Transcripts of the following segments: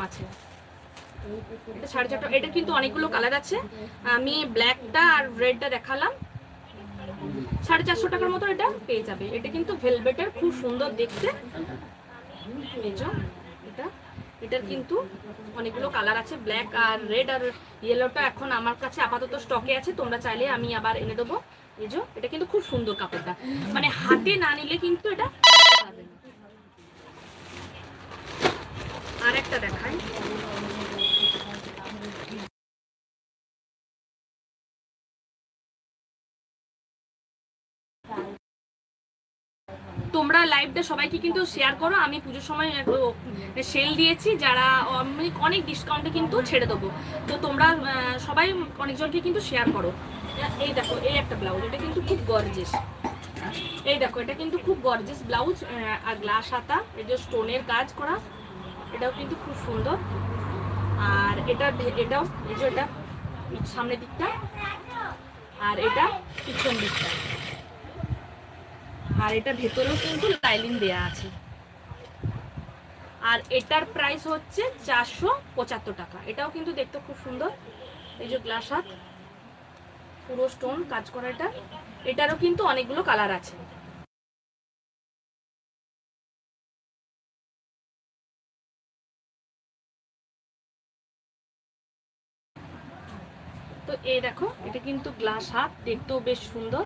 আছে। এটা 4.5 টাকা। এটা কিন্তু অনেকগুলো কালার আছে, আমি ব্ল্যাকটা আর রেডটা দেখালাম। 450 টাকার মতো এটা পেয়ে যাবে। এটা কিন্তু ভেলভেটের, খুব সুন্দর দেখতে। এটা এটার কিন্তু অনেকগুলো কালার আছে, ব্ল্যাক আর রেড আর ইয়েলোটা এখন আমার কাছে আপাতত স্টকে আছে, তোমরা চাইলে আমি আবার এনে দেবো। এটা কিন্তু খুব সুন্দর কাপড়টা, মানে হাতে না নিলে কিন্তু এটা পাবে না। আর একটা দেখাই, তোমরা লাইভটা সবাইকে কিন্তু শেয়ার করো। আমি পুজোর সময় সেল দিয়েছি, যারা অনেক ডিসকাউন্টে কিন্তু ছেড়ে দেবো, তো তোমরা সবাই অনেকজনকে কিন্তু শেয়ার করো। এই দেখো, এই একটা ব্লাউজ, এটা কিন্তু খুব গর্জিয়াস। এই দেখো, এটা কিন্তু খুব গর্জিয়াস ব্লাউজ, আর গ্লাস হাতা, এই যে স্টোনের কাজ করা, এটাও কিন্তু খুব সুন্দর। আর এটাও এই যে এটা সামনের দিকটা, আর এটা পিছন দিকটা, আর এটা ভেতরেও কিন্তু লাইলিং দেয়া আছে। আর এটার প্রাইস হচ্ছে 475 টাকা। এটাও কিন্তু দেখতে খুব সুন্দর, এই যে গ্লাস হাত, পুরো স্টোন কাজ করা। এটারও কিন্তু অনেকগুলো কালার আছে। তো এই দেখো, এটা কিন্তু গ্লাস হাত, দেখতেও বেশ সুন্দর।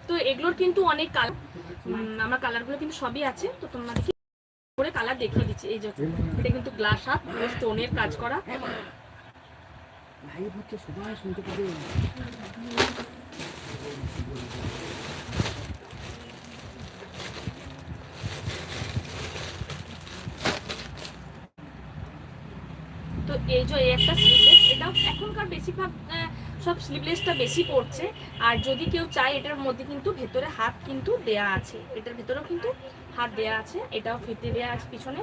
তো এগুলোর কিন্তু অনেক কালার, আমার কালারগুলো কিন্তু সবই আছে, তো তোমাদেরকে করে কালার দেখিয়ে দিচ্ছি। এই যে এটা কিন্তু গ্লাস হাত, পুরো স্টোনের কাজ করা। তো এই যে একটা স্লিভলেস, এটাও এখনকার বেশিরভাগ সব স্লিভলেসটা বেশি পড়ছে। আর যদি কেউ চায়, এটার মধ্যে কিন্তু ভেতরে হাত কিন্তু দেয়া আছে, এটার ভেতরেও কিন্তু হাত দেয়া আছে, এটাও ফিতে দেয়া আছে পিছনে।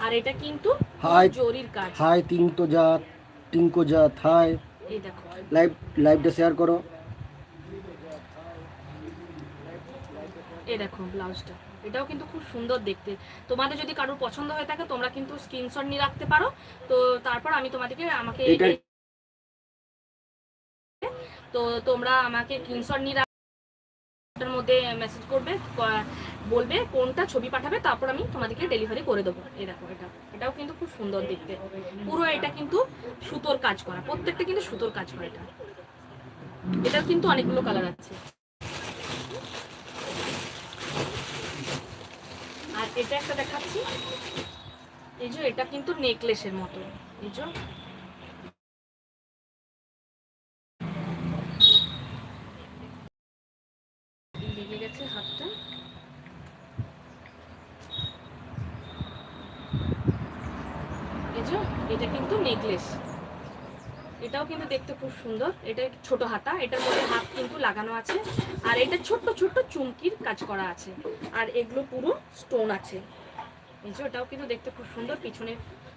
আর এটা কিন্তু জরির কাজ। হাই টিঙ্কো জাত হাই, এই দেখো, লাইভটা শেয়ার করো। এই দেখো ব্লাউজটা, এটাও কিন্তু খুব সুন্দর দেখতে। তোমাদের যদি কারোর পছন্দ হয়ে থাকে, তোমরা কিন্তু স্ক্রিনশট নিয়ে রাখতে পারো। তো তারপর আমি তোমাদেরকে তো তোমরা আমাকে স্ক্রিনশট নিয়ে রাখার মধ্যে মেসেজ করবে, বলবে কোনটা ছবি পাঠাবে, তারপর আমি তোমাদেরকে ডেলিভারি করে দেবো। এই দেখো, এটাও কিন্তু খুব সুন্দর দেখতে, পুরো এটা কিন্তু সুতোর কাজ করা, প্রত্যেকটা কিন্তু সুতোর কাজ করা। এটার কিন্তু অনেকগুলো কালার আছে। আর এটা একটা দেখাচ্ছি, এই যে এটা কিন্তু নেকলেসের মতো, এই যে লেগে গেছে হাতটা। এই যে এটা কিন্তু নেকলেস, এটাও কিন্তু দেখতে খুব সুন্দর। এটা ছোট হাতা, এটার মধ্যে হাত কিন্তু লাগানো আছে, আর এটা ছোট্ট ছোট্ট চুমকির কাজ করা আছে, আর এগুলো পুরো স্টোন আছে। এই যে এটাও কিন্তু দেখতে খুব সুন্দর। পিছনে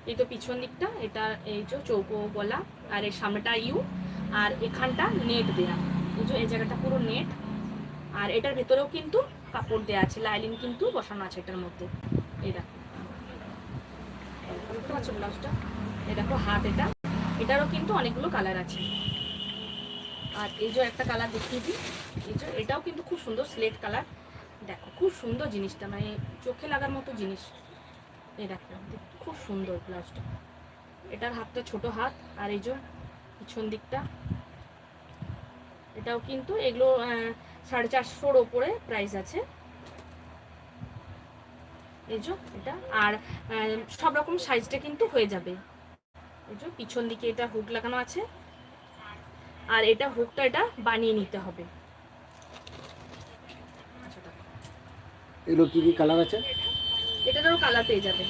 এই তো পিছন দিকটা, এটা এই যে চৌকো গলা, আর এই সামনেটা ইউ, আর এখানটা নেট দেয়া, এই যে এই জায়গাটা পুরো নেট। আর এটার ভেতরেও কিন্তু কাপড় দেয়া আছে, লাইলিন কিন্তু বসানো আছে এটার মধ্যে। এই দেখো, বুঝতে পারছো ব্লাউজটা? এই দেখো হাত, এটারও কিন্তু অনেকগুলো কালার আছে। আর এই যে একটা কালার দেখিয়ে দিই, এই যে এটাও কিন্তু খুব সুন্দর স্লেট কালার। দেখো খুব সুন্দর জিনিসটা, মানে চোখে লাগার মতো জিনিস। এই দেখো খুব সুন্দর ব্লাউজটা। এটার হাতটা ছোট হাত, আর এই যে পিছন দিকটা, এটাও কিন্তু এগুলো 450-র ওপরে প্রাইস আছে। এই যে এটা, আর সব রকম সাইজটা কিন্তু হয়ে যাবে। এই যে পিছন দিকে এটা হুক লাগানো আছে, আর এটা হুকটা এটা বানিয়ে নিতে হবে। এগুলো কি কি কালার আছে? এটারও কালার পেয়ে যাবে।